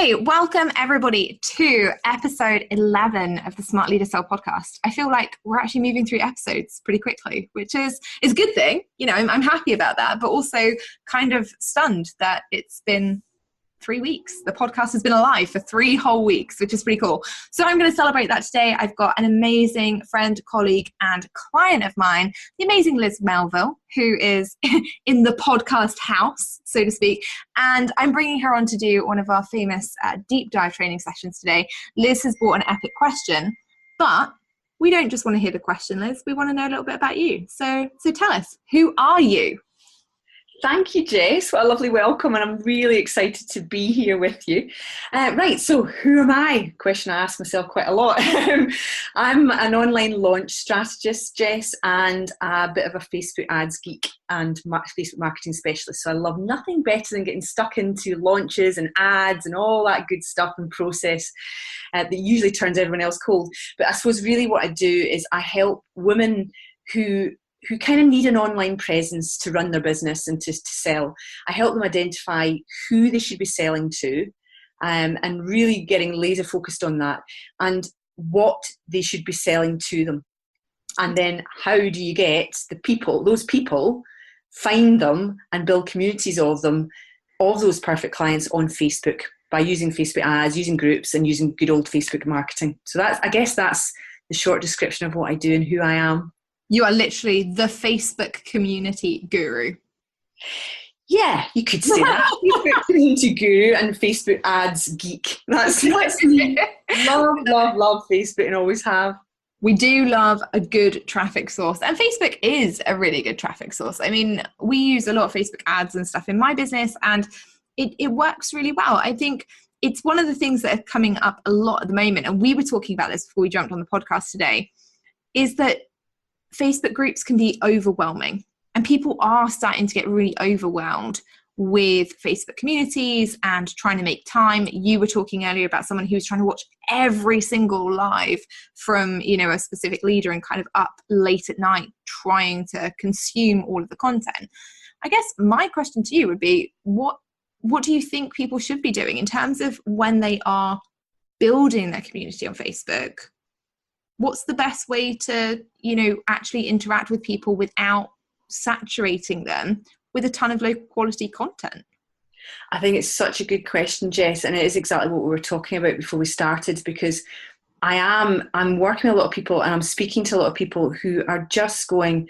Hey, welcome everybody to episode 11 of the Smart Leader Sell podcast. I feel like we're actually moving through episodes pretty quickly, which is a good thing. You know, I'm happy about that, but also kind of stunned that it's been 3 weeks. The podcast has been alive for 3 whole weeks, which is pretty cool. So I'm going to celebrate that today. I've got an amazing friend, colleague, and client of mine, the amazing Liz Melville, who is in the podcast house, so to speak. And I'm bringing her on to do one of our famous deep dive training sessions today. Liz has brought an epic question, but we don't just want to hear the question, Liz. We want to know a little bit about you. So tell us, who are you? Thank you, Jess. What a lovely welcome, and I'm really excited to be here with you. Right, so who am I? Question I ask myself quite a lot. I'm an online launch strategist, Jess, and a bit of a Facebook ads geek and Facebook marketing specialist. So I love nothing better than getting stuck into launches and ads and all that good stuff and process that usually turns everyone else cold. But I suppose really what I do is I help women who kind of need an online presence to run their business and to sell. I help them identify who they should be selling to, and really getting laser focused on that and what they should be selling to them. And then how do you get those people, find them and build communities of them, of those perfect clients on Facebook by using Facebook ads, using groups and using good old Facebook marketing. So I guess that's the short description of what I do and who I am. You are literally the Facebook community guru. Yeah, you could say that. Facebook community guru and Facebook ads geek. That's me. Love Facebook and always have. We do love a good traffic source, and Facebook is a really good traffic source. I mean, we use a lot of Facebook ads and stuff in my business, and it works really well. I think it's one of the things that are coming up a lot at the moment, and we were talking about this before we jumped on the podcast today, is that Facebook groups can be overwhelming, and people are starting to get really overwhelmed with Facebook communities and trying to make time. You were talking earlier about someone who was trying to watch every single live from, a specific leader and kind of up late at night trying to consume all of the content. I guess my question to you would be, what do you think people should be doing in terms of when they are building their community on Facebook? What's the best way to, actually interact with people without saturating them with a ton of low quality content? I think it's such a good question, Jess, and it is exactly what we were talking about before we started, because I'm working with a lot of people and I'm speaking to a lot of people who are just going,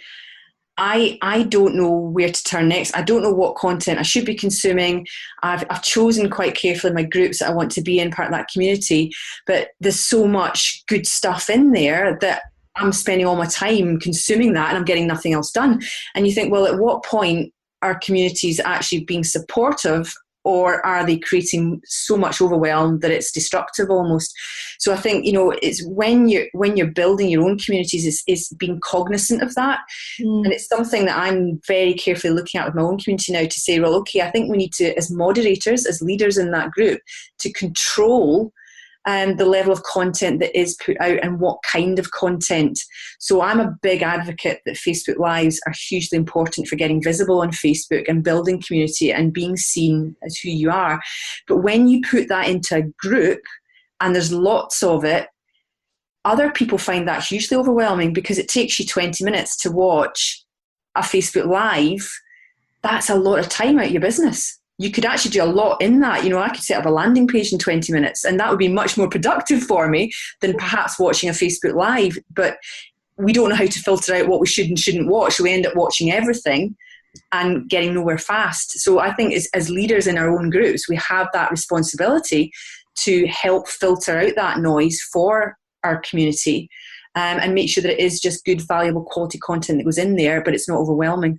I don't know where to turn next. I don't know what content I should be consuming. I've chosen quite carefully my groups that I want to be in, part of that community, but there's so much good stuff in there that I'm spending all my time consuming that and I'm getting nothing else done. And you think, well, at what point are communities actually being supportive, or are they creating so much overwhelm that it's destructive almost? So I think, it's when you're building your own communities is being cognizant of that. And it's something that I'm very carefully looking at with my own community now to say, well, okay, I think we need to, as moderators, as leaders in that group, to control the level of content that is put out and what kind of content. So I'm a big advocate that Facebook Lives are hugely important for getting visible on Facebook and building community and being seen as who you are. But when you put that into a group and there's lots of it, other people find that hugely overwhelming because it takes you 20 minutes to watch a Facebook Live. That's a lot of time out of your business. You could actually do a lot in that. I could set up a landing page in 20 minutes and that would be much more productive for me than perhaps watching a Facebook Live. But we don't know how to filter out what we should and shouldn't watch. So we end up watching everything and getting nowhere fast. So I think as leaders in our own groups, we have that responsibility to help filter out that noise for our community and make sure that it is just good, valuable, quality content that goes in there, but it's not overwhelming.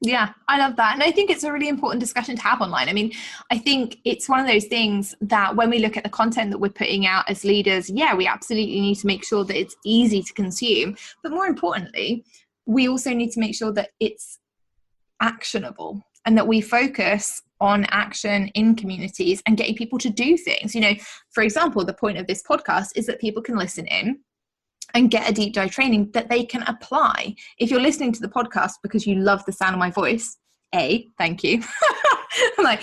Yeah, I love that. And I think it's a really important discussion to have online. I mean, I think it's one of those things that when we look at the content that we're putting out as leaders, yeah, we absolutely need to make sure that it's easy to consume. But more importantly, we also need to make sure that it's actionable and that we focus on action in communities and getting people to do things. For example, the point of this podcast is that people can listen in and get a deep dive training that they can apply. If you're listening to the podcast because you love the sound of my voice, Thank you. I'm like,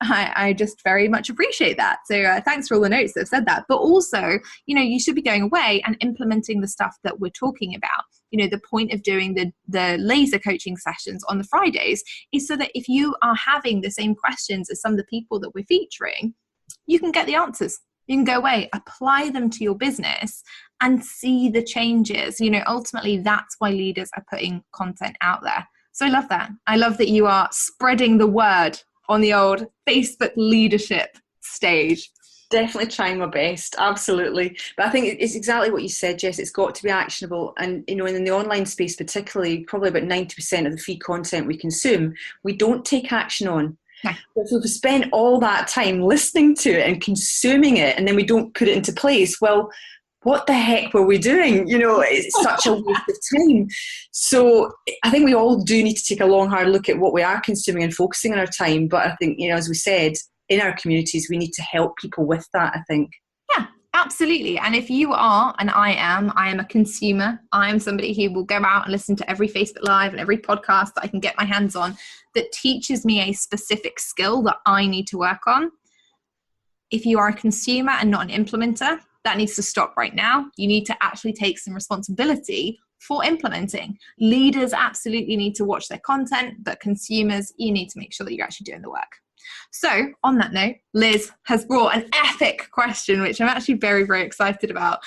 I just very much appreciate that. So thanks for all the notes that have said that. But also, you should be going away and implementing the stuff that we're talking about. The point of doing the laser coaching sessions on the Fridays is so that if you are having the same questions as some of the people that we're featuring, you can get the answers. You can go away, apply them to your business and see the changes. Ultimately, that's why leaders are putting content out there. So I love that. I love that you are spreading the word on the old Facebook leadership stage. Definitely trying my best. Absolutely. But I think it's exactly what you said, Jess. It's got to be actionable. And, in the online space, particularly, probably about 90% of the free content we consume, we don't take action on. No. But if we spend all that time listening to it and consuming it, and then we don't put it into place, well, what the heck were we doing? It's such a waste of time. So I think we all do need to take a long, hard look at what we are consuming and focusing on our time. But I think, as we said, in our communities, we need to help people with that, I think. Yeah, absolutely. And if you are, and I am a consumer, I am somebody who will go out and listen to every Facebook Live and every podcast that I can get my hands on that teaches me a specific skill that I need to work on. If you are a consumer and not an implementer, that needs to stop right now. You need to actually take some responsibility for implementing. Leaders absolutely need to watch their content, but consumers, you need to make sure that you're actually doing the work. So on that note, Liz has brought an epic question, which I'm actually very, very excited about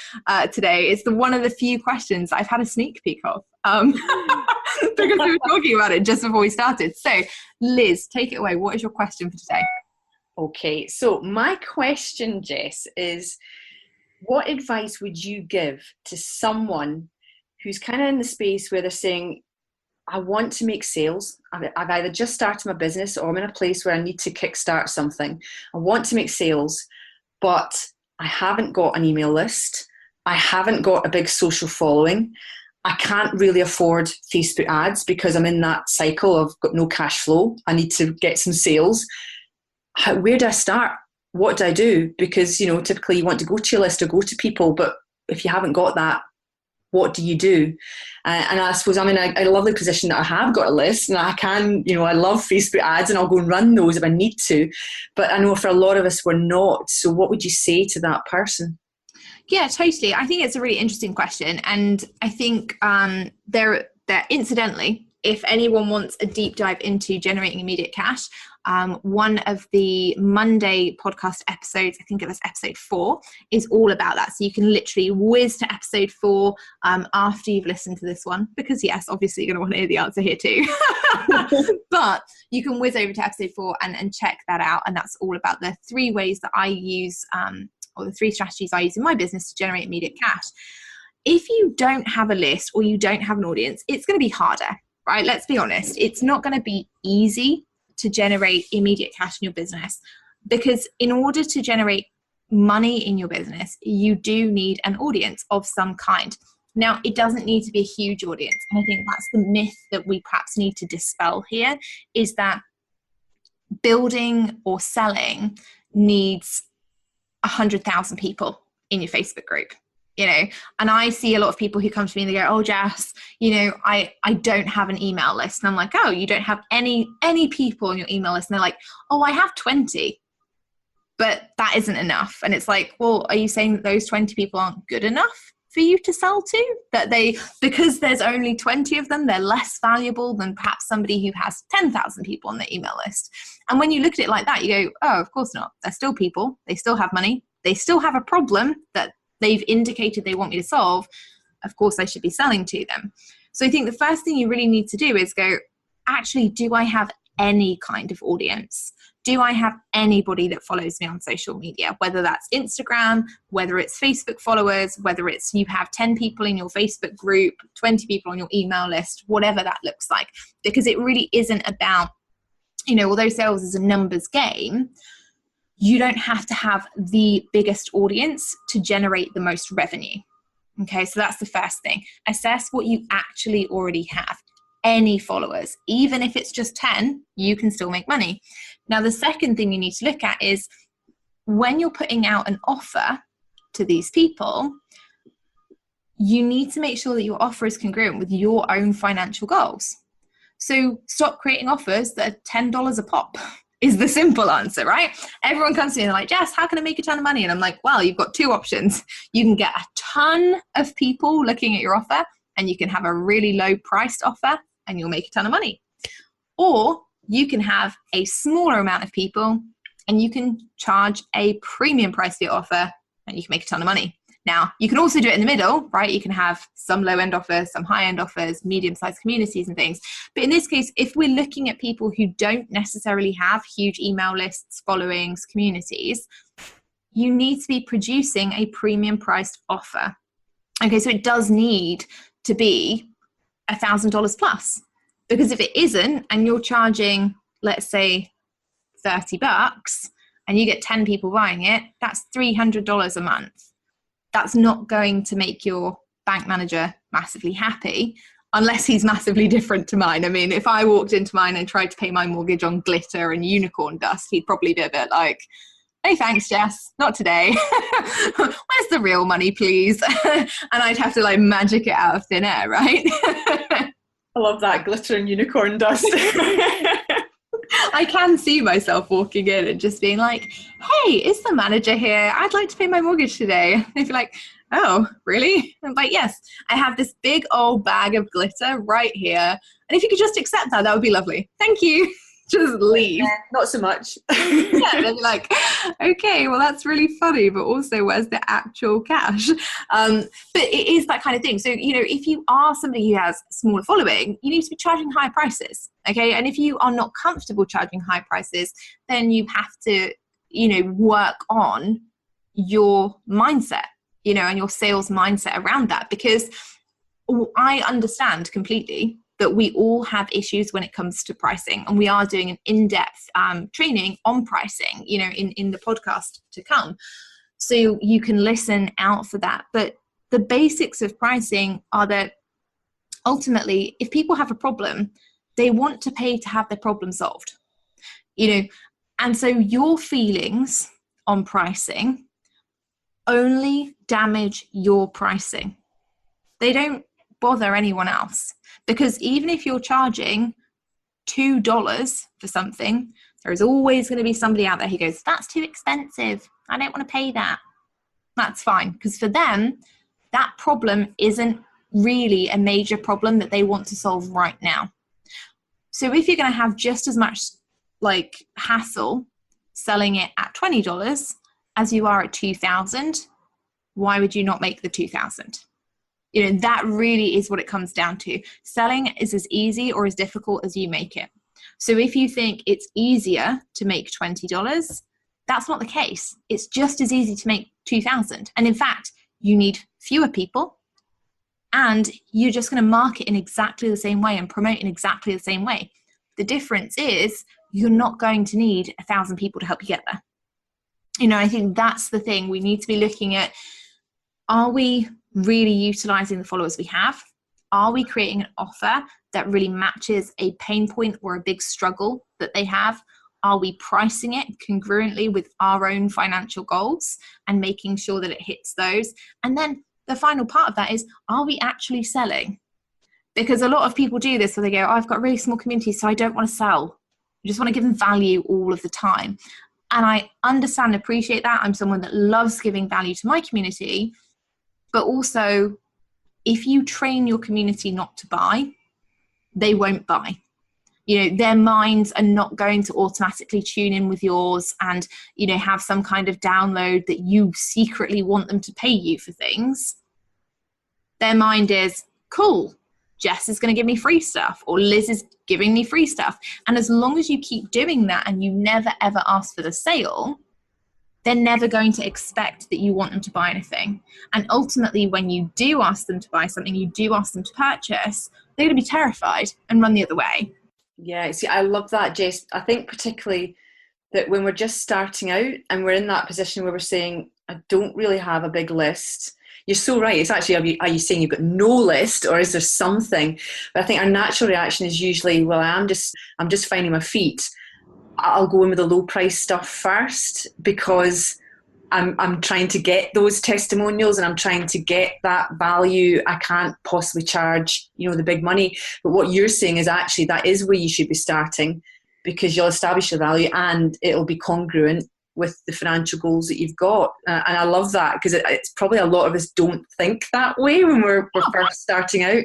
today. It's one of the few questions I've had a sneak peek of because we were talking about it just before we started. So Liz, take it away. What is your question for today? Okay, so my question, Jess, is what advice would you give to someone who's kind of in the space where they're saying, I want to make sales. I've either just started my business or I'm in a place where I need to kickstart something. I want to make sales, but I haven't got an email list. I haven't got a big social following. I can't really afford Facebook ads because I'm in that cycle of got no cash flow. I need to get some sales. Where do I start? What do I do? Because, typically you want to go to your list or go to people, but if you haven't got that, what do you do? And I suppose I'm in a lovely position that I have got a list and I can, I love Facebook ads and I'll go and run those if I need to. But I know for a lot of us, we're not. So what would you say to that person? Yeah, totally. I think it's a really interesting question. And I think there incidentally, if anyone wants a deep dive into generating immediate cash, one of the Monday podcast episodes, I think it was episode 4, is all about that. So you can literally whiz to episode 4 after you've listened to this one, because yes, obviously you're going to want to hear the answer here too. But you can whiz over to episode 4 and check that out. And that's all about the 3 ways that I use, or the 3 strategies I use in my business to generate immediate cash. If you don't have a list or you don't have an audience, it's going to be harder, right? Let's be honest. It's not going to be easy to generate immediate cash in your business, because in order to generate money in your business, you do need an audience of some kind. Now, it doesn't need to be a huge audience. And I think that's the myth that we perhaps need to dispel here, is that building or selling needs 100,000 people in your Facebook group. And I see a lot of people who come to me and they go, oh, Jess, I don't have an email list. And I'm like, oh, you don't have any people on your email list? And they're like, oh, I have 20, but that isn't enough. And it's like, well, are you saying that those 20 people aren't good enough for you to sell to? That because there's only 20 of them, they're less valuable than perhaps somebody who has 10,000 people on their email list. And when you look at it like that, you go, oh, of course not. They're still people. They still have money. They still have a problem that they've indicated they want me to solve. Of course, I should be selling to them. So I think the first thing you really need to do is go, actually, do I have any kind of audience? Do I have anybody that follows me on social media? Whether that's Instagram, whether it's Facebook followers, whether it's you have 10 people in your Facebook group, 20 people on your email list, whatever that looks like. Because it really isn't about, although sales is a numbers game, you don't have to have the biggest audience to generate the most revenue. Okay, so that's the first thing. Assess what you actually already have. Any followers, even if it's just 10, you can still make money. Now, the second thing you need to look at is when you're putting out an offer to these people, you need to make sure that your offer is congruent with your own financial goals. So stop creating offers that are $10 a pop is the simple answer, right? Everyone comes to me and they're like, Jess, how can I make a ton of money? And I'm like, well, you've got two options. You can get a ton of people looking at your offer, and you can have a really low priced offer and you'll make a ton of money. Or you can have a smaller amount of people and you can charge a premium price for your offer and you can make a ton of money. Now, you can also do it in the middle, right? You can have some low-end offers, some high-end offers, medium-sized communities and things. But in this case, if we're looking at people who don't necessarily have huge email lists, followings, communities, you need to be producing a premium-priced offer. Okay, so it does need to be $1,000 plus. Because if it isn't, and you're charging, let's say, $30, and you get 10 people buying it, that's $300 a month. That's not going to make your bank manager massively happy unless he's massively different to mine. I mean, if I walked into mine and tried to pay my mortgage on glitter and unicorn dust, he'd probably be a bit like, hey, thanks, Jess, not today. Where's the real money, please? And I'd have to like magic it out of thin air, right? I love that, glitter and unicorn dust. I can see myself walking in and just being like, hey, is the manager here? I'd like to pay my mortgage today. And they'd be like, oh, really? I'm like, yes, I have this big old bag of glitter right here. And if you could just accept that, that would be lovely. Thank you. Just leave. Not so much. Yeah, they'd be like, okay, well, that's really funny, but also where's the actual cash? But it is that kind of thing. So, you know, if you are somebody who has a smaller following, you need to be charging high prices, okay? And if you are not comfortable charging high prices, then you have to, you know, work on your mindset, you know, and your sales mindset around that, because I understand completely that we all have issues when it comes to pricing, and we are doing an in-depth training on pricing, you know, in the podcast to come. So you can listen out for that. But the basics of pricing are that ultimately, if people have a problem, they want to pay to have their problem solved, you know, and so your feelings on pricing only damage your pricing. They don't bother anyone else. Because even if you're charging $2 for something, there is always going to be somebody out there who goes, that's too expensive. I don't want to pay that. That's fine. Because for them, that problem isn't really a major problem that they want to solve right now. So if you're going to have just as much like hassle selling it at $20 as you are at $2,000, why would you not make the $2,000? You know, that really is what it comes down to. Selling is as easy or as difficult as you make it. So if you think it's easier to make $20, that's not the case. It's just as easy to make $2,000. And in fact, you need fewer people, and you're just going to market in exactly the same way and promote in exactly the same way. The difference is you're not going to need 1,000 people to help you get there. You know, I think that's the thing. We need to be looking at, are we really utilizing the followers we have? Are we creating an offer that really matches a pain point or a big struggle that they have? Are we pricing it congruently with our own financial goals and making sure that it hits those? And then the final part of that is, are we actually selling? Because a lot of people do this where they go, oh, I've got a really small community, so I don't want to sell. I just want to give them value all of the time. And I understand and appreciate that. I'm someone that loves giving value to my community. But also, if you train your community not to buy, they won't buy. You know, their minds are not going to automatically tune in with yours and, you know, have some kind of download that you secretly want them to pay you for things. Their mind is, cool, Jess is going to give me free stuff, or Liz is giving me free stuff. And as long as you keep doing that and you never, ever ask for the sale, they're never going to expect that you want them to buy anything. And ultimately, when you do ask them to buy something, you do ask them to purchase, they're going to be terrified and run the other way. Yeah, see, I love that, Jess. I think particularly that when we're just starting out and we're in that position where we're saying, I don't really have a big list. You're so right. It's actually, are you saying you've got no list, or is there something? But I think our natural reaction is usually, well, I'm just finding my feet. I'll go in with the low price stuff first because I'm trying to get those testimonials and I'm trying to get that value. I can't possibly charge, the big money. But what you're saying is actually that is where you should be starting, because you'll establish your value and it'll be congruent with the financial goals that you've got. And I love that, because it's probably a lot of us don't think that way when we're first starting out.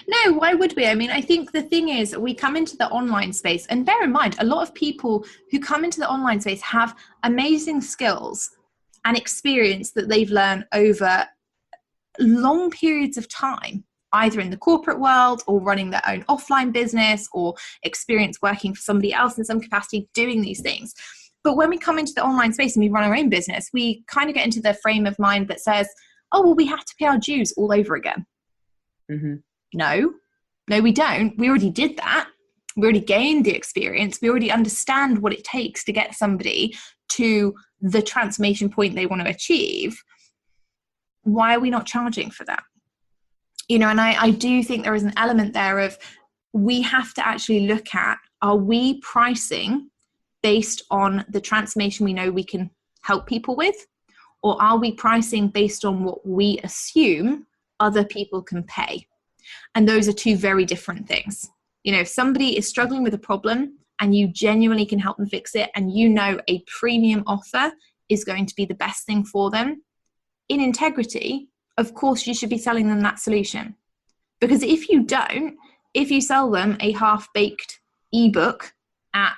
No, why would we? I mean, I think the thing is, we come into the online space, and bear in mind, a lot of people who come into the online space have amazing skills and experience that they've learned over long periods of time, either in the corporate world or running their own offline business, or experience working for somebody else in some capacity doing these things. But when we come into the online space and we run our own business, we kind of get into the frame of mind that says, oh, well, we have to pay our dues all over again. Mm-hmm. No, we don't. We already did that. We already gained the experience. We already understand what it takes to get somebody to the transformation point they want to achieve. Why are we not charging for that? And I do think there is an element there of, we have to actually look at, are we pricing based on the transformation we know we can help people with? Or are we pricing based on what we assume other people can pay? And those are two very different things. If somebody is struggling with a problem and you genuinely can help them fix it, and a premium offer is going to be the best thing for them, in integrity, of course you should be selling them that solution. Because if you don't, if you sell them a half-baked ebook at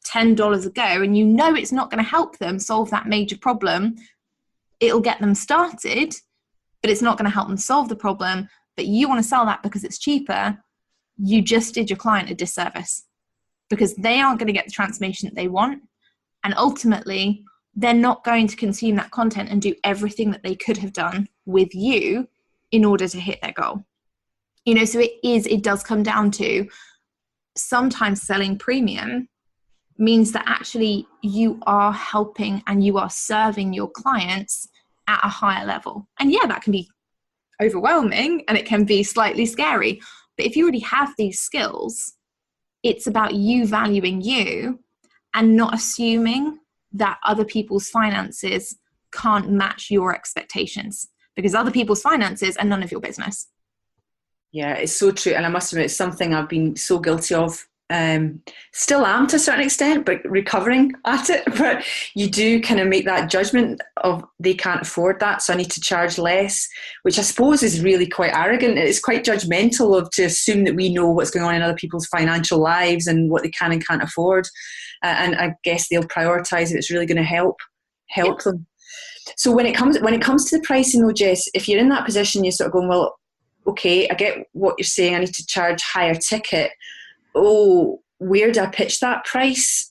$10 a go, and it's not going to help them solve that major problem, it'll get them started, but it's not going to help them solve the problem, but you want to sell that because it's cheaper, you just did your client a disservice, because they aren't going to get the transformation that they want. And ultimately, they're not going to consume that content and do everything that they could have done with you in order to hit their goal. So it does come down to, sometimes selling premium means that actually you are helping and you are serving your clients at a higher level. And yeah, that can be overwhelming and it can be slightly scary. But if you already have these skills, it's about you valuing you and not assuming that other people's finances can't match your expectations, because other people's finances are none of your business. Yeah, it's so true. And I must admit, it's something I've been so guilty of. Still am to a certain extent, but recovering at it. But you do kind of make that judgment of, they can't afford that, so I need to charge less, which I suppose is really quite arrogant. It's quite judgmental to assume that we know what's going on in other people's financial lives and what they can and can't afford. And I guess they'll prioritise if it's really going to help them. So when it comes to the pricing though, Jess, if you're in that position, you're sort of going, well, okay, I get what you're saying, I need to charge higher ticket. Oh, where do I pitch that price?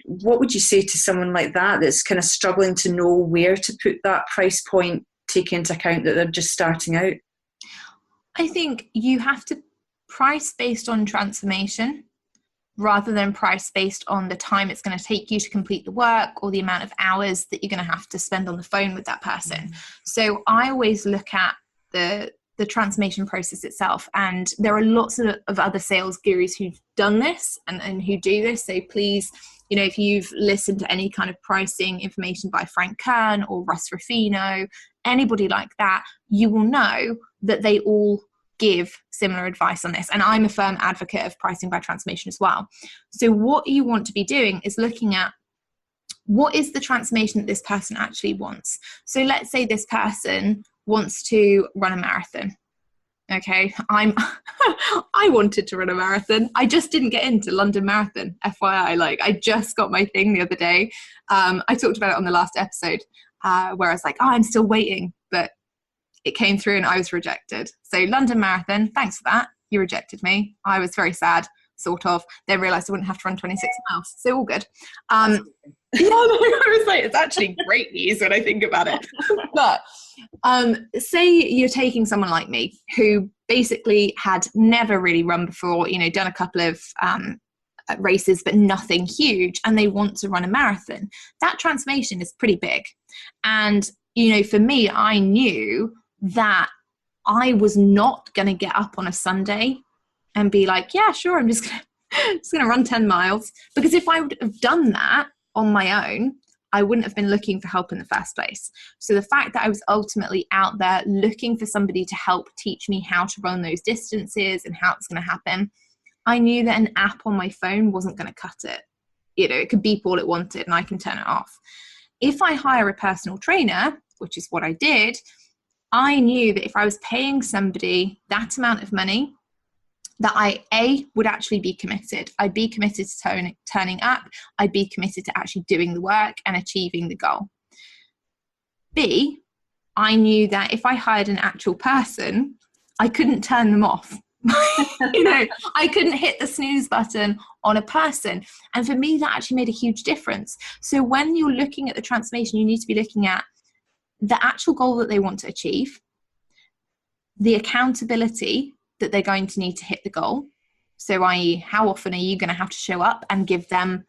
What would you say to someone like that that's kind of struggling to know where to put that price point, taking into account that they're just starting out? I think you have to price based on transformation rather than price based on the time it's going to take you to complete the work or the amount of hours that you're going to have to spend on the phone with that person. Mm-hmm. So I always look at the transformation process itself, and there are lots of other sales gurus who've done this and who do this. So please, if you've listened to any kind of pricing information by Frank Kern or Russ Ruffino, anybody like that, you will know that they all give similar advice on this. And I'm a firm advocate of pricing by transformation as well. So what you want to be doing is looking at, what is the transformation that this person actually wants? So let's say this person wants to run a marathon. Okay, I wanted to run a marathon. I just didn't get into London Marathon, FYI. I just got my thing the other day. I talked about it on the last episode where I was like, I'm still waiting, but it came through and I was rejected. So London Marathon, thanks for that. You rejected me. I was very sad, sort of. Then realised I wouldn't have to run 26 miles. So all good. I was like, it's actually great news when I think about it. But say you're taking someone like me who basically had never really run before, done a couple of races, but nothing huge, and they want to run a marathon. That transformation is pretty big. And, for me, I knew that I was not going to get up on a Sunday and be like, yeah, sure, I'm just going to run 10 miles. Because if I would have done that on my own, I wouldn't have been looking for help in the first place. So the fact that I was ultimately out there looking for somebody to help teach me how to run those distances and how it's going to happen, I knew that an app on my phone wasn't going to cut it. It could beep all it wanted and I can turn it off. If I hire a personal trainer, which is what I did, I knew that if I was paying somebody that amount of money, that I would actually be committed. I'd be committed to turning up. I'd be committed to actually doing the work and achieving the goal. B, I knew that if I hired an actual person, I couldn't turn them off. I couldn't hit the snooze button on a person. And for me, that actually made a huge difference. So when you're looking at the transformation, you need to be looking at the actual goal that they want to achieve, the accountability that they're going to need to hit the goal. So i.e., how often are you going to have to show up and give them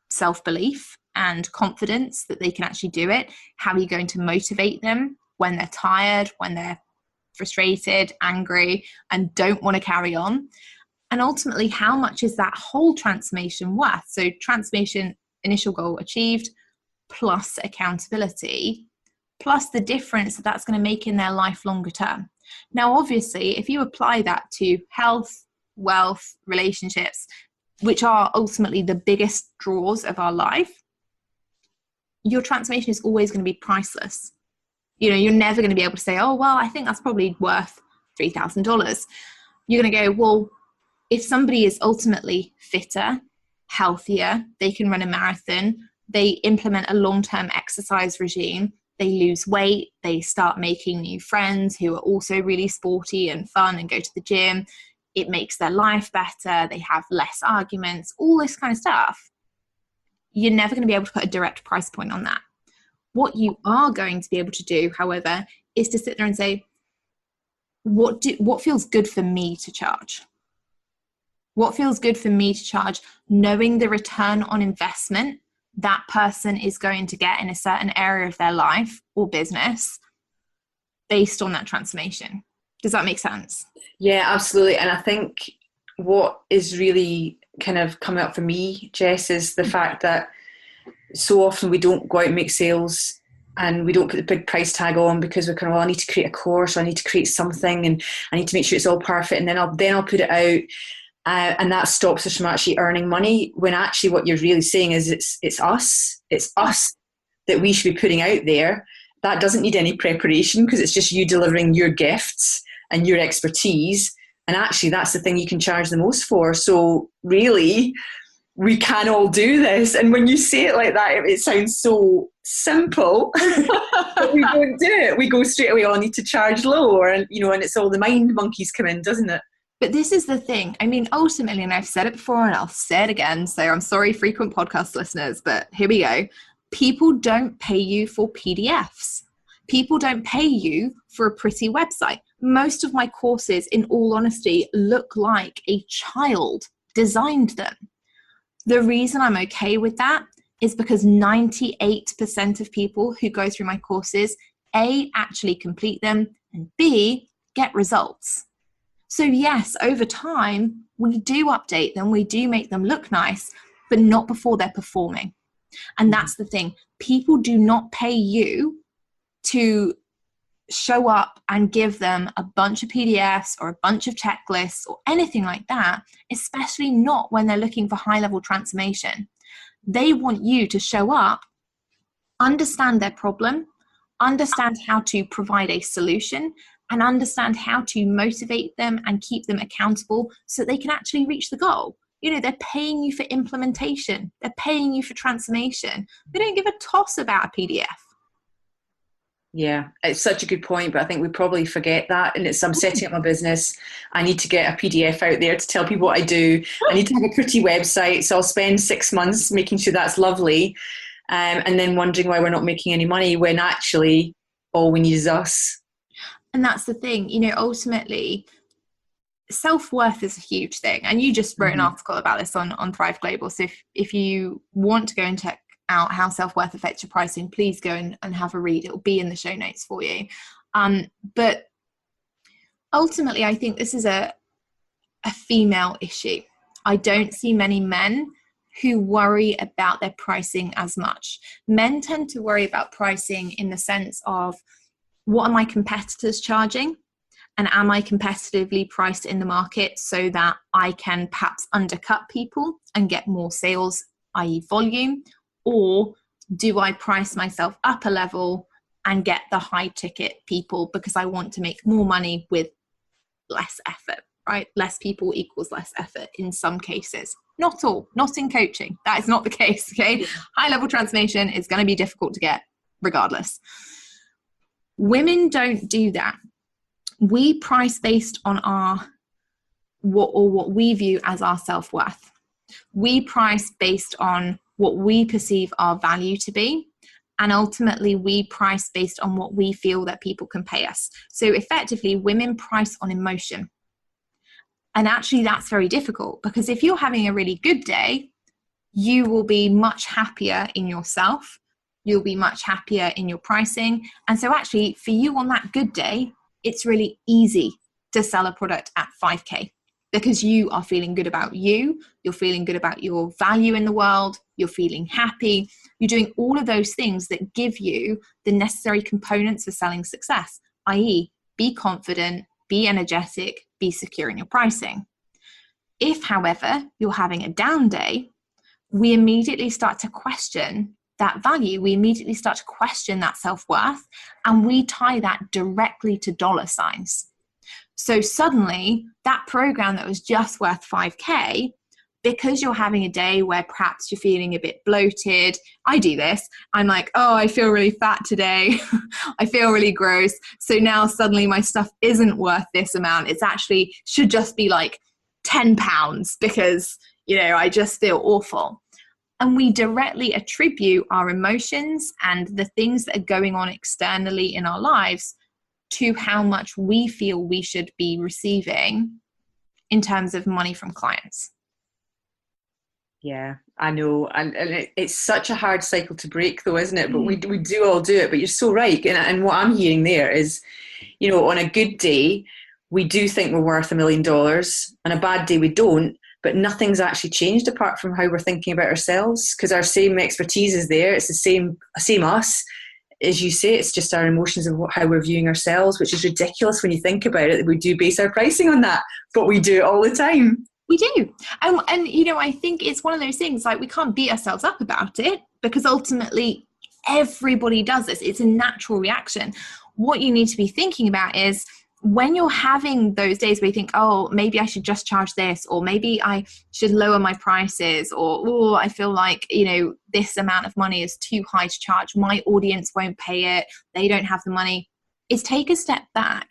self-belief and confidence that they can actually do it? How are you going to motivate them when they're tired, when they're frustrated, angry, and don't want to carry on? And ultimately, how much is that whole transformation worth? So transformation, initial goal achieved, plus accountability, plus the difference that that's going to make in their life longer term. Now, obviously, if you apply that to health, wealth, relationships, which are ultimately the biggest draws of our life, your transformation is always going to be priceless. You're never going to be able to say, oh, well, I think that's probably worth $3,000. You're going to go, well, if somebody is ultimately fitter, healthier, they can run a marathon, they implement a long-term exercise regime, they lose weight, they start making new friends who are also really sporty and fun and go to the gym, it makes their life better, they have less arguments, all this kind of stuff. You're never going to be able to put a direct price point on that. What you are going to be able to do, however, is to sit there and say, what feels good for me to charge? What feels good for me to charge, knowing the return on investment that person is going to get in a certain area of their life or business based on that transformation. Does that make sense? Yeah, absolutely. And I think what is really kind of coming up for me, Jess, is the fact that so often we don't go out and make sales and we don't put the big price tag on because we're kind of, well, I need to create a course, or I need to create something, and I need to make sure it's all perfect, and then I'll put it out. And that stops us from actually earning money, when actually what you're really saying is it's us that we should be putting out there. That doesn't need any preparation because it's just you delivering your gifts and your expertise. And actually that's the thing you can charge the most for. So really, we can all do this. And when you say it like that, it sounds so simple. But we don't do it. We go straight away, I need to charge low, and it's all the mind monkeys come in, doesn't it? But this is the thing. I mean, ultimately, and I've said it before and I'll say it again, so I'm sorry, frequent podcast listeners, but here we go. People don't pay you for PDFs. People don't pay you for a pretty website. Most of my courses, in all honesty, look like a child designed them. The reason I'm okay with that is because 98% of people who go through my courses, A, actually complete them, and B, get results. So yes, over time, we do update them, we do make them look nice, but not before they're performing. And that's the thing. People do not pay you to show up and give them a bunch of PDFs or a bunch of checklists or anything like that, especially not when they're looking for high-level transformation. They want you to show up, understand their problem, understand how to provide a solution, and understand how to motivate them and keep them accountable so they can actually reach the goal. They're paying you for implementation. They're paying you for transformation. They don't give a toss about a PDF. Yeah, it's such a good point, but I think we probably forget that. And I'm setting up my business. I need to get a PDF out there to tell people what I do. I need to have a pretty website. So I'll spend 6 months making sure that's lovely. And then wondering why we're not making any money when actually all we need is us. And that's the thing, ultimately, self-worth is a huge thing. And you just wrote an article about this on Thrive Global. So if you want to go and check out how self-worth affects your pricing, please go and have a read. It will be in the show notes for you. But ultimately, I think this is a female issue. I don't see many men who worry about their pricing as much. Men tend to worry about pricing in the sense of, what are my competitors charging? And am I competitively priced in the market so that I can perhaps undercut people and get more sales, i.e. volume? Or do I price myself up a level and get the high ticket people because I want to make more money with less effort, right? Less people equals less effort in some cases. Not all, not in coaching. That is not the case, okay? High level transformation is going to be difficult to get regardless. Women don't do that. We price based on what we view as our self-worth. We price based on what we perceive our value to be. And ultimately, we price based on what we feel that people can pay us. So effectively, women price on emotion. And actually, that's very difficult, because if you're having a really good day, you will be much happier in yourself. You'll be much happier in your pricing. And so actually, for you on that good day, it's really easy to sell a product at 5K, because you are feeling good about you, you're feeling good about your value in the world, you're feeling happy, you're doing all of those things that give you the necessary components for selling success, i.e. be confident, be energetic, be secure in your pricing. If, however, you're having a down day, we immediately start to question that value. We immediately start to question that self-worth, and we tie that directly to dollar signs. So suddenly that program that was just worth 5K, because you're having a day where perhaps you're feeling a bit bloated. I do this. I'm like, oh, I feel really fat today. I feel really gross. So now suddenly my stuff isn't worth this amount. It's actually should just be like 10 pounds because, I just feel awful. And we directly attribute our emotions and the things that are going on externally in our lives to how much we feel we should be receiving in terms of money from clients. Yeah, I know. And it's such a hard cycle to break though, isn't it? But we do all do it. But you're so right. And what I'm hearing there is, on a good day, we do think we're worth $1 million. On a bad day, we don't. But nothing's actually changed apart from how we're thinking about ourselves, because our same expertise is there. It's the same us. As you say, it's just our emotions of how we're viewing ourselves, which is ridiculous when you think about it, that we do base our pricing on that, but we do it all the time. We do. And I think it's one of those things, like, we can't beat ourselves up about it, because ultimately everybody does this. It's a natural reaction. What you need to be thinking about is, when you're having those days where you think, oh, maybe I should just charge this, or maybe I should lower my prices, or, oh, I feel like, this amount of money is too high to charge. My audience won't pay it. They don't have the money. Is take a step back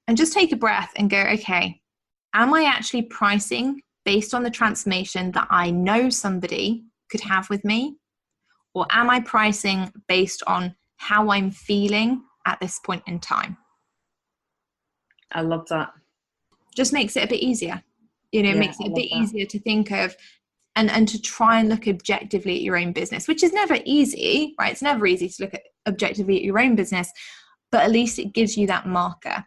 and just take a breath and go, okay, am I actually pricing based on the transformation that I know somebody could have with me? Or am I pricing based on how I'm feeling at this point in time? I love that. Just makes it a bit easier. Makes it a bit easier to think of and to try and look objectively at your own business, which is never easy, right? It's never easy to look objectively at your own business, but at least it gives you that marker.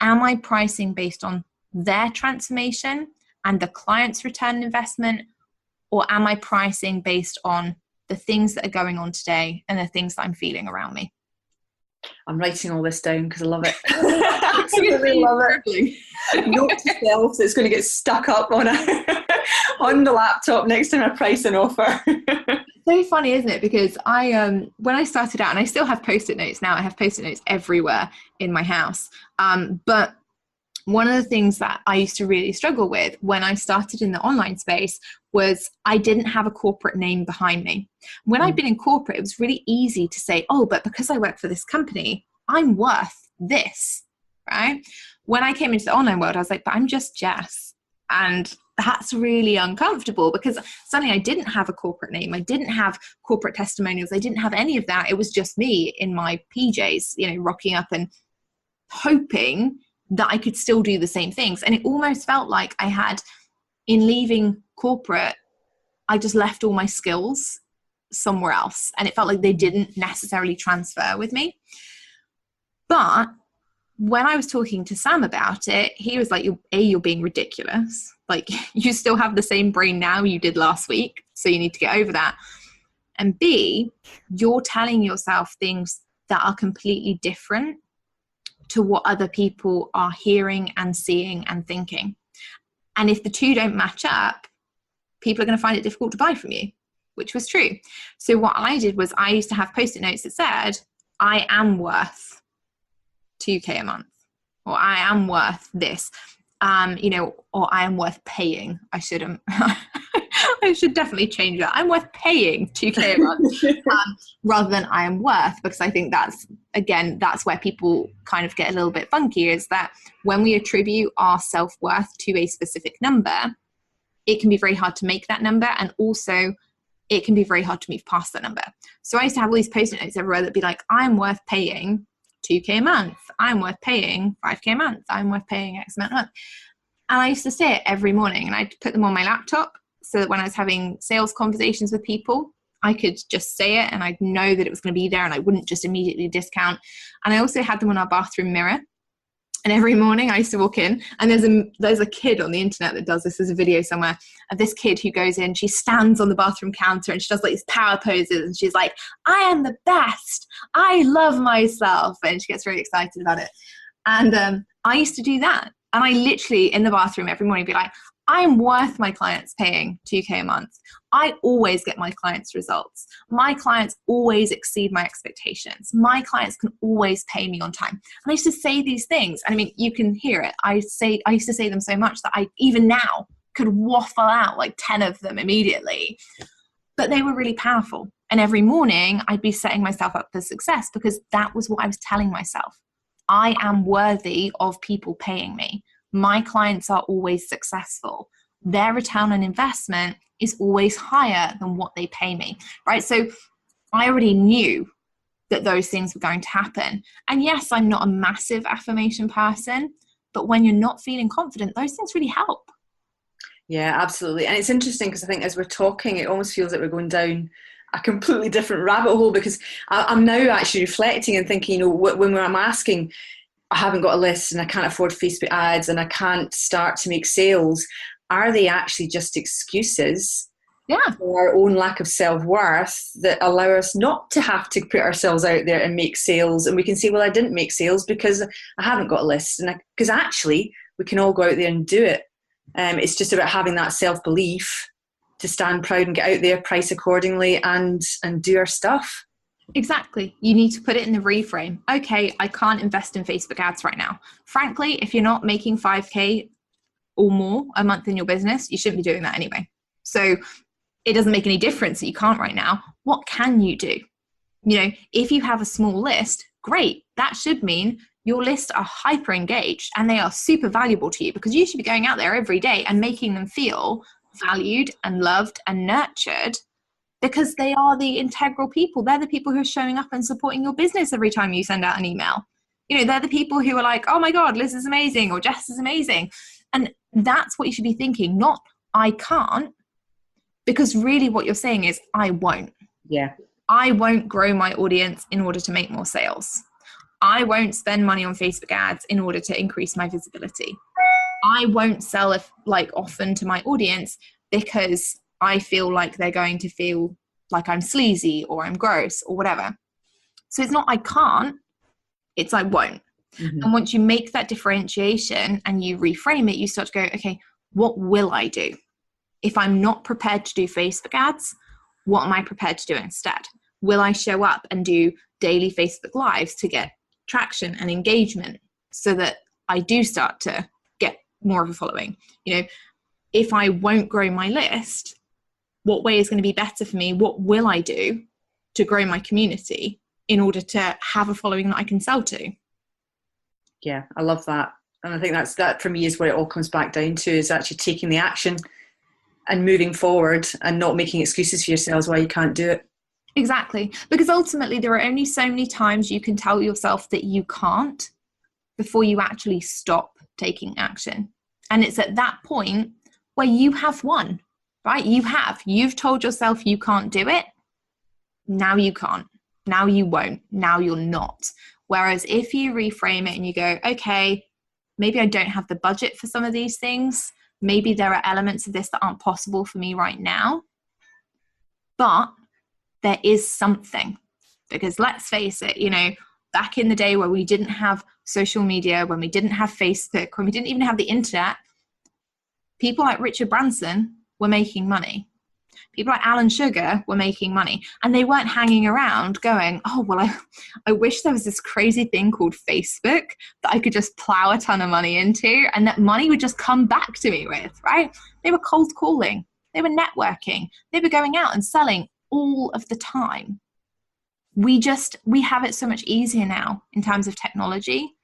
Am I pricing based on their transformation and the client's return on investment, or am I pricing based on the things that are going on today and the things that I'm feeling around me? I'm writing all this down because I love it. Absolutely love it. Note to self, so it's going to get stuck up on the laptop next time I price an offer. So funny, isn't it? Because when I started out, and I still have Post-it notes now, I have Post-it notes everywhere in my house. But one of the things that I used to really struggle with when I started in the online space was I didn't have a corporate name behind me. When I'd been in corporate, it was really easy to say, oh, but because I work for this company, I'm worth this, right? When I came into the online world, I was like, but I'm just Jess. And that's really uncomfortable, because suddenly I didn't have a corporate name. I didn't have corporate testimonials. I didn't have any of that. It was just me in my PJs, rocking up and hoping that I could still do the same things. And it almost felt like I had, in leaving corporate, I just left all my skills somewhere else. And it felt like they didn't necessarily transfer with me. But when I was talking to Sam about it, he was like, you're being ridiculous. Like, you still have the same brain now you did last week, so you need to get over that. And B, you're telling yourself things that are completely different to what other people are hearing and seeing and thinking. And if the two don't match up, people are going to find it difficult to buy from you, which was true. So what I did was I used to have Post-it notes that said, I am worth $2,000 a month, or I am worth this, or I am worth paying. I should definitely change that. I'm worth paying $2,000 a month rather than I am worth, because I think that's where people kind of get a little bit funky, is that when we attribute our self-worth to a specific number, it can be very hard to make that number, and also it can be very hard to move past that number. So I used to have all these Post-it notes everywhere that'd be like, I'm worth paying $2,000 a month. I'm worth paying $5,000 a month. I'm worth paying X amount a month. And I used to say it every morning, and I'd put them on my laptop so that when I was having sales conversations with people, I could just say it and I'd know that it was going to be there and I wouldn't just immediately discount. And I also had them on our bathroom mirror. And every morning I used to walk in, and there's a kid on the internet that does this. There's a video somewhere of this kid who goes in, she stands on the bathroom counter and she does like these power poses and she's like, I am the best. I love myself. And she gets very excited about it. And I used to do that. And I literally in the bathroom every morning be like, I'm worth my clients paying $2,000 a month. I always get my clients results. My clients always exceed my expectations. My clients can always pay me on time. And I used to say these things. And I mean, you can hear it. I used to say them so much that I even now could waffle out like 10 of them immediately. But they were really powerful. And every morning I'd be setting myself up for success because that was what I was telling myself. I am worthy of people paying me. My clients are always successful. Their return on investment is always higher than what they pay me, right? So I already knew that those things were going to happen. And yes, I'm not a massive affirmation person, but when you're not feeling confident, those things really help. Yeah, absolutely. And it's interesting because I think as we're talking, it almost feels like we're going down a completely different rabbit hole, because I'm now actually reflecting and thinking, when I'm asking, I haven't got a list and I can't afford Facebook ads and I can't start to make sales, are they actually just excuses for our own lack of self-worth that allow us not to have to put ourselves out there and make sales? And we can say, well, I didn't make sales because I haven't got a list. And because actually we can all go out there and do it. It's just about having that self-belief to stand proud and get out there, price accordingly, and do our stuff. Exactly. You need to put it in the reframe. Okay, I can't invest in Facebook ads right now. Frankly, if you're not making $5,000 or more a month in your business, you shouldn't be doing that anyway. So it doesn't make any difference that you can't right now. What can you do? If you have a small list, great. That should mean your lists are hyper engaged and they are super valuable to you, because you should be going out there every day and making them feel valued and loved and nurtured, because they are the integral people. They're the people who are showing up and supporting your business every time you send out an email. They're the people who are like, oh my God, Liz is amazing, or Jess is amazing. And that's what you should be thinking, not I can't, because really what you're saying is I won't. Yeah. I won't grow my audience in order to make more sales. I won't spend money on Facebook ads in order to increase my visibility. I won't sell often to my audience because I feel like they're going to feel like I'm sleazy or I'm gross or whatever. So it's not I can't, it's I won't. Mm-hmm. And once you make that differentiation and you reframe it, you start to go, okay, what will I do? If I'm not prepared to do Facebook ads, what am I prepared to do instead? Will I show up and do daily Facebook Lives to get traction and engagement so that I do start to get more of a following? If I won't grow my list, what way is going to be better for me? What will I do to grow my community in order to have a following that I can sell to? Yeah, I love that. And I think that for me is what it all comes back down to, is actually taking the action and moving forward and not making excuses for yourselves why you can't do it. Exactly. Because ultimately there are only so many times you can tell yourself that you can't before you actually stop taking action. And it's at that point where you have won, right? You've told yourself you can't do it. Now you can't. Now you won't. Now you're not. Whereas if you reframe it and you go, okay, maybe I don't have the budget for some of these things. Maybe there are elements of this that aren't possible for me right now, but there is something. Because let's face it, back in the day where we didn't have social media, when we didn't have Facebook, when we didn't even have the internet, people like Richard Branson were making money. People like Alan Sugar were making money, and they weren't hanging around going, oh, well, I wish there was this crazy thing called Facebook that I could just plow a ton of money into and that money would just come back to me with, right? They were cold calling. They were networking. They were going out and selling all of the time. We have it so much easier now in terms of technology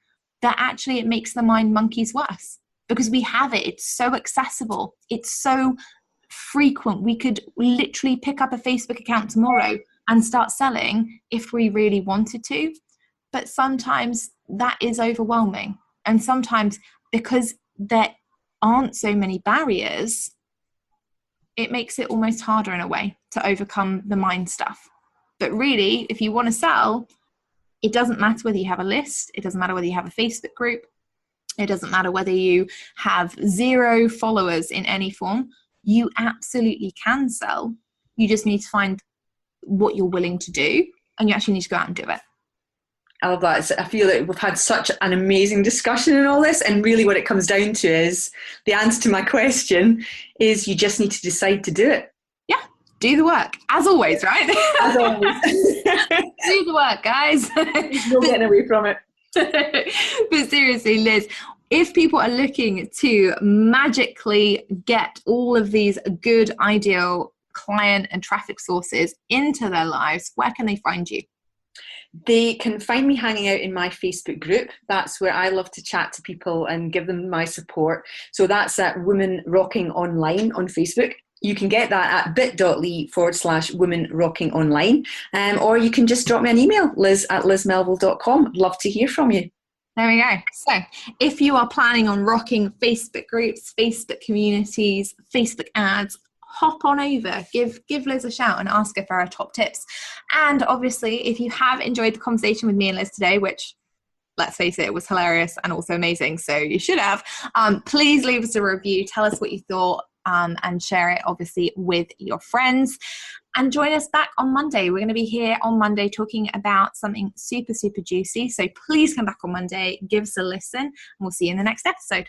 that actually it makes the mind monkeys worse because we have it. It's so accessible. It's so frequent. We could literally pick up a Facebook account tomorrow and start selling if we really wanted to. But sometimes that is overwhelming. And sometimes because there aren't so many barriers, it makes it almost harder in a way to overcome the mind stuff. But really, if you want to sell, it doesn't matter whether you have a list. It doesn't matter whether you have a Facebook group. It doesn't matter whether you have 0 followers in any form. You absolutely can sell. You just need to find what you're willing to do, and you actually need to go out and do it. I love that. I feel like we've had such an amazing discussion in all this, and really what it comes down to is the answer to my question is you just need to decide to do it. Yeah, do the work, as always, right? As always. Do the work, guys. No getting away from it. But seriously, Liz, if people are looking to magically get all of these good, ideal client and traffic sources into their lives, where can they find you? They can find me hanging out in my Facebook group. That's where I love to chat to people and give them my support. So that's at Women Rocking Online on Facebook. You can get that at bit.ly/Women Rocking Online. Or you can just drop me an email, liz@lizmelville.com. Love to hear from you. There we go. So if you are planning on rocking Facebook groups, Facebook communities, Facebook ads, hop on over, give Liz a shout and ask her for her top tips. And obviously, if you have enjoyed the conversation with me and Liz today, which, let's face it, was hilarious and also amazing, so you should have, please leave us a review. Tell us what you thought and share it, obviously, with your friends. And join us back on Monday. We're going to be here on Monday talking about something super, super juicy. So please come back on Monday, give us a listen, and we'll see you in the next episode.